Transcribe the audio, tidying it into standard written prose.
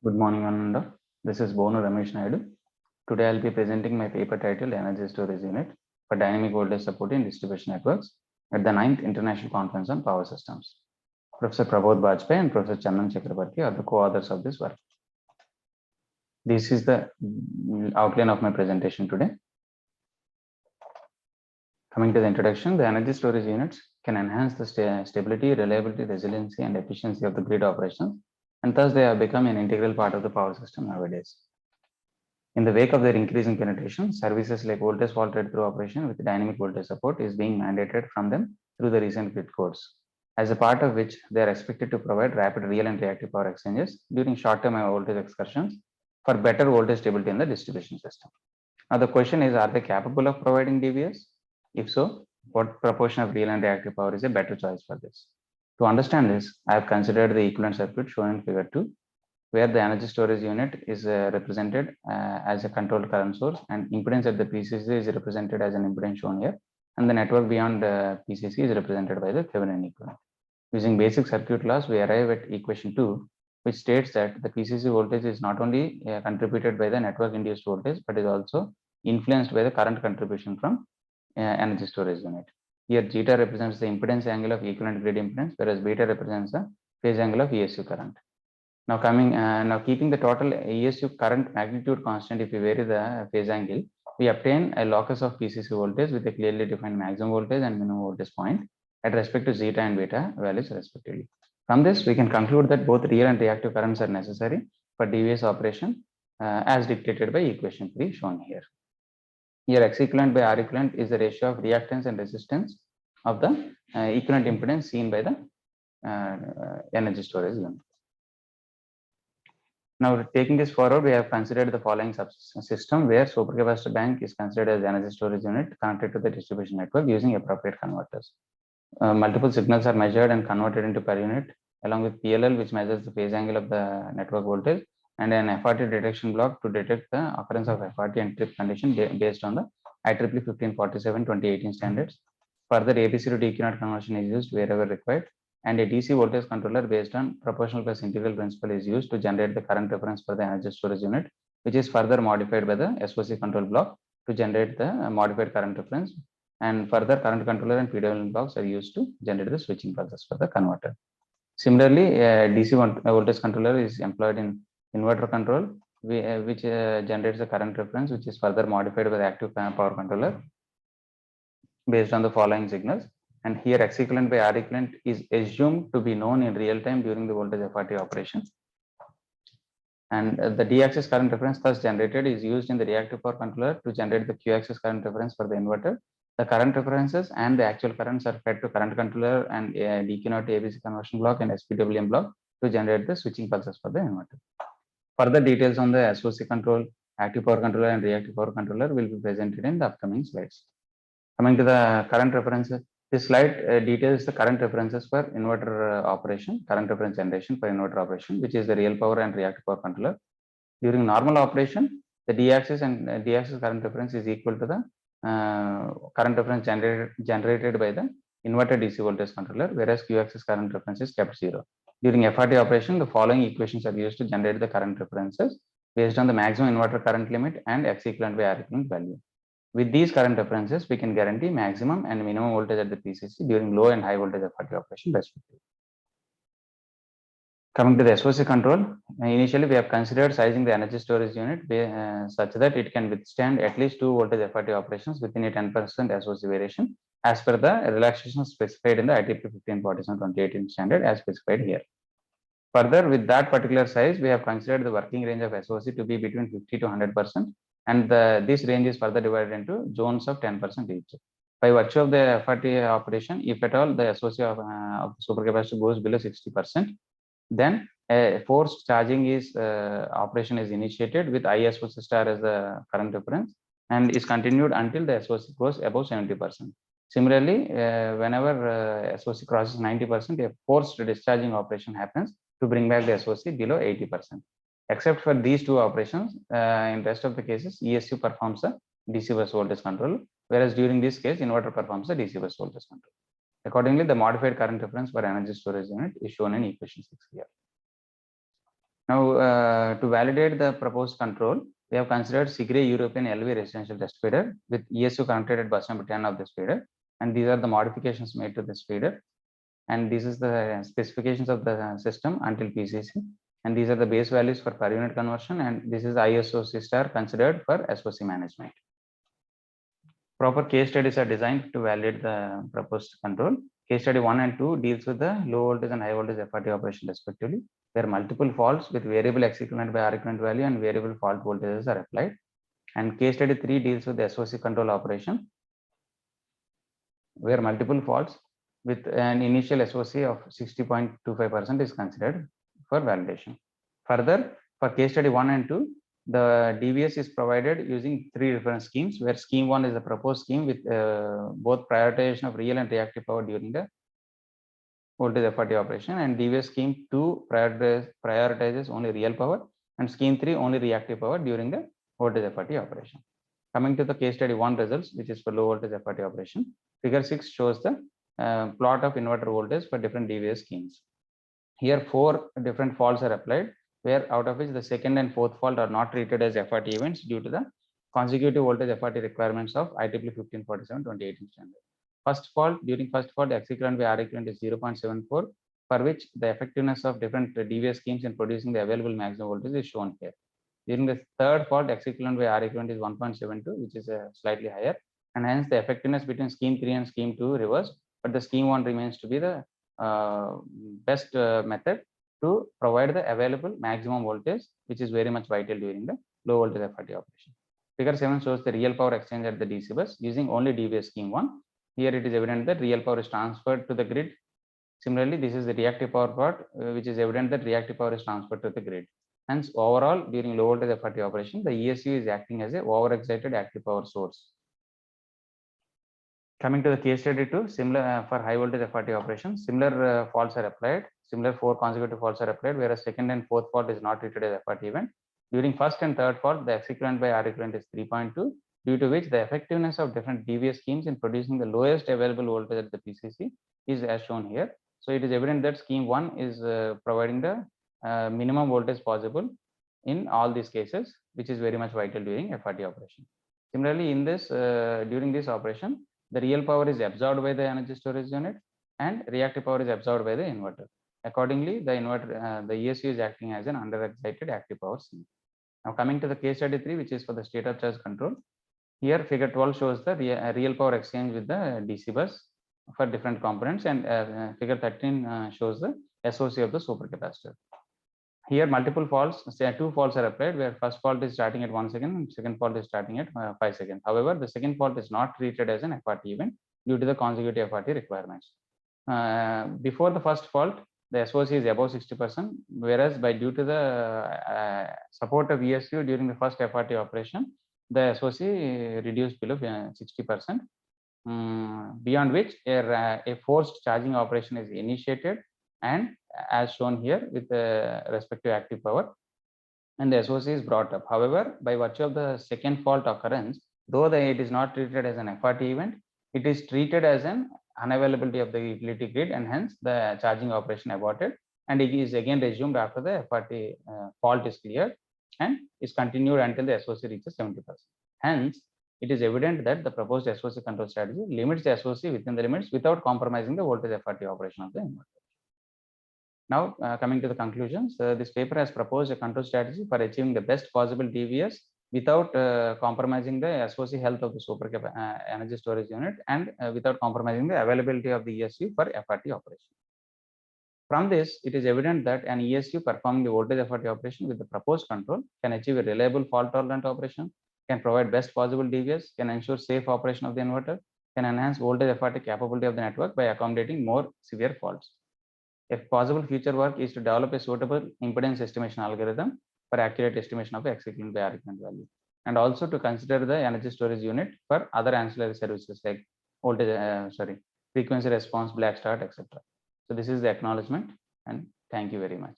Good morning, Ananda. This is Bonu Ramesh Naidu. Today I'll be presenting my paper titled Energy Storage Unit for Dynamic Voltage Support in Distribution Networks at the 9th International Conference on Power Systems. Professor Prabodh Bajpai and Professor Chandan Chakrabarti are the co-authors of this work. This is the outline of my presentation today. Coming to the introduction, the energy storage units can enhance the stability, reliability, resiliency, and efficiency of the grid operations, and thus they have become an integral part of the power system nowadays. In the wake of their increasing penetration, services like voltage fault rate through operation with dynamic voltage support is being mandated from them through the recent grid codes, as a part of which they are expected to provide rapid real and reactive power exchanges during short-term voltage excursions for better voltage stability in the distribution system. Now the question is, are they capable of providing DVS? If so, what proportion of real and reactive power is a better choice for this? To understand this, I have considered the equivalent circuit shown in figure 2, where the energy storage unit is represented as a controlled current source, and impedance at the PCC is represented as an impedance shown here, and the network beyond PCC is represented by the Thevenin equivalent. Using basic circuit laws, we arrive at equation 2, which states that the PCC voltage is not only contributed by the network induced voltage, but is also influenced by the current contribution from energy storage unit. Here zeta represents the impedance angle of equivalent grid impedance, whereas beta represents the phase angle of ESU current. Now keeping the total ESU current magnitude constant, if we vary the phase angle, we obtain a locus of PCC voltage with a clearly defined maximum voltage and minimum voltage point at respect to zeta and beta values respectively. From this, we can conclude that both real and reactive currents are necessary for DVS operation as dictated by equation 3 shown here. Here X equivalent by R equivalent is the ratio of reactance and resistance of the equivalent impedance seen by the energy storage unit. Now, taking this forward, we have considered the following system where supercapacitor bank is considered as energy storage unit connected to the distribution network using appropriate converters. Multiple signals are measured and converted into per unit, along with PLL, which measures the phase angle of the network voltage, and an FRT detection block to detect the occurrence of FRT and trip condition based on the IEEE 1547/2018 standards. Further, ABC to DQ naught conversion is used wherever required, and a DC voltage controller based on proportional plus integral principle is used to generate the current reference for the energy storage unit, which is further modified by the SOC control block to generate the modified current reference, and further current controller and PWM blocks are used to generate the switching pulses for the converter. Similarly, a DC voltage controller is employed in inverter control, which generates the current reference, which is further modified by the active power controller based on the following signals. And here X equivalent by R equivalent is assumed to be known in real time during the voltage FRT operation. And the D-axis current reference thus generated is used in the reactive power controller to generate the Q-axis current reference for the inverter. The current references and the actual currents are fed to current controller and DQ naught ABC conversion block and SPWM block to generate the switching pulses for the inverter. Further details on the SOC control, active power controller and reactive power controller will be presented in the upcoming slides. Coming to the current references, this slide details the current references for inverter operation, current reference generation for inverter operation, which is the real power and reactive power controller. During normal operation, the D-axis and D-axis current reference is equal to the current reference generated by the inverter DC voltage controller, whereas Q-axis current reference is kept 0. During FRT operation, the following equations are used to generate the current references based on the maximum inverter current limit and X equivalent by R equivalent value. With these current references, we can guarantee maximum and minimum voltage at the PCC during low and high voltage FRT operation respectively. Coming to the SOC control, initially we have considered sizing the energy storage unit such that it can withstand at least 2 voltage FRT operations within a 10% SOC variation as per the relaxation specified in the IEEE 1547/2018 standard as specified here. Further, with that particular size, we have considered the working range of SOC to be between 50 to 100%, and this range is further divided into zones of 10% each. By virtue of the FRT operation, if at all the SOC of the supercapacitor goes below 60%, then a forced charging is operation is initiated with ISOC star as the current reference and is continued until the SOC goes above 70%. Similarly, whenever SOC crosses 90%, a forced discharging operation happens to bring back the SOC below 80%. Except for these two operations, in rest of the cases, ESU performs the DC bus voltage control, whereas during this case, inverter performs the DC bus voltage control. Accordingly, the modified current reference for energy storage unit is shown in equation 6 here. Now, to validate the proposed control, we have considered SIGRE European LV residential test feeder with ESU connected at bus number 10 of this feeder. And these are the modifications made to this feeder. And this is the specifications of the system until PCC. And these are the base values for per unit conversion. And this is ISO C* considered for SOC management. Proper case studies are designed to validate the proposed control. Case study 1 and 2 deals with the low voltage and high voltage FRT operation respectively, where multiple faults with variable X equivalent by R equivalent value and variable fault voltages are applied. And case study 3 deals with the SOC control operation, where multiple faults with an initial SOC of 60.25% is considered for validation. Further, for case study 1 and 2, the DVS is provided using 3 different schemes, where scheme 1 is a proposed scheme with both prioritization of real and reactive power during the voltage FRT operation, and DVS scheme 2 prioritizes only real power, and scheme 3 only reactive power during the voltage FRT operation. Coming to the case study 1 results, which is for low voltage FRT operation, figure 6 shows the plot of inverter voltage for different DVS schemes. Here 4 different faults are applied, where out of which the second and fourth fault are not treated as FRT events due to the consecutive voltage FRT requirements of IEEE 1547/2018 standard. During first fault, X equivalent by R equivalent is 0.74, for which the effectiveness of different DVS schemes in producing the available maximum voltage is shown here. During the third fault, X equivalent by R equivalent is 1.72, which is slightly higher, and hence the effectiveness between scheme 3 and scheme 2 reversed, but the scheme 1 remains to be the best method to provide the available maximum voltage, which is very much vital during the low voltage FRT operation. Figure 7 shows the real power exchange at the DC bus using only DVS scheme 1. Here it is evident that real power is transferred to the grid. Similarly, this is the reactive power part, which is evident that reactive power is transferred to the grid. Hence, overall, during low voltage FRT operation, the ESU is acting as a overexcited active power source. Coming to the case study 2, similar for high voltage FRT operation, similar faults are applied. Similar 4 consecutive faults are applied, whereas second and fourth fault is not treated as FRT event. During first and third fault, the X equivalent by R equivalent is 3.2, due to which the effectiveness of different DVS schemes in producing the lowest available voltage at the PCC is as shown here. So it is evident that scheme 1 is providing the minimum voltage possible in all these cases, which is very much vital during FRT operation. Similarly, in this during this operation, the real power is absorbed by the energy storage unit and reactive power is absorbed by the inverter. Accordingly, the inverter, the ESU is acting as an underexcited active power scheme. Now coming to the case study 3, which is for the state of charge control. Here figure 12 shows the real power exchange with the DC bus for different components, and figure 13 shows the SOC of the supercapacitor. Here multiple faults, say 2 faults are applied, where first fault is starting at 1 second and second fault is starting at 5 seconds. However, the second fault is not treated as an FRT event due to the consecutive FRT requirements. Before the first fault, the SOC is above 60%, whereas due to the support of ESU during the first FRT operation, the SOC reduced below 60%, beyond which a forced charging operation is initiated, and as shown here with respect to active power, and the SOC is brought up. However, by virtue of the second fault occurrence, though it is not treated as an FRT event, it is treated as an unavailability of the utility grid, and hence the charging operation aborted, and it is again resumed after the FRT fault is cleared and is continued until the SOC reaches 70%. Hence, it is evident that the proposed SOC control strategy limits the SOC within the limits without compromising the voltage FRT operation of the inverter. Now, coming to the conclusions, this paper has proposed a control strategy for achieving the best possible DVS without compromising the SOC health of the energy storage unit, and without compromising the availability of the ESU for FRT operation. From this, it is evident that an ESU performing the voltage FRT operation with the proposed control can achieve a reliable fault tolerant operation, can provide best possible DVS, can ensure safe operation of the inverter, can enhance voltage FRT capability of the network by accommodating more severe faults. If possible, future work is to develop a suitable impedance estimation algorithm for accurate estimation of X equivalent by R equivalent value, and also to consider the energy storage unit for other ancillary services like voltage, frequency response, black start, etc. So this is the acknowledgement, and thank you very much.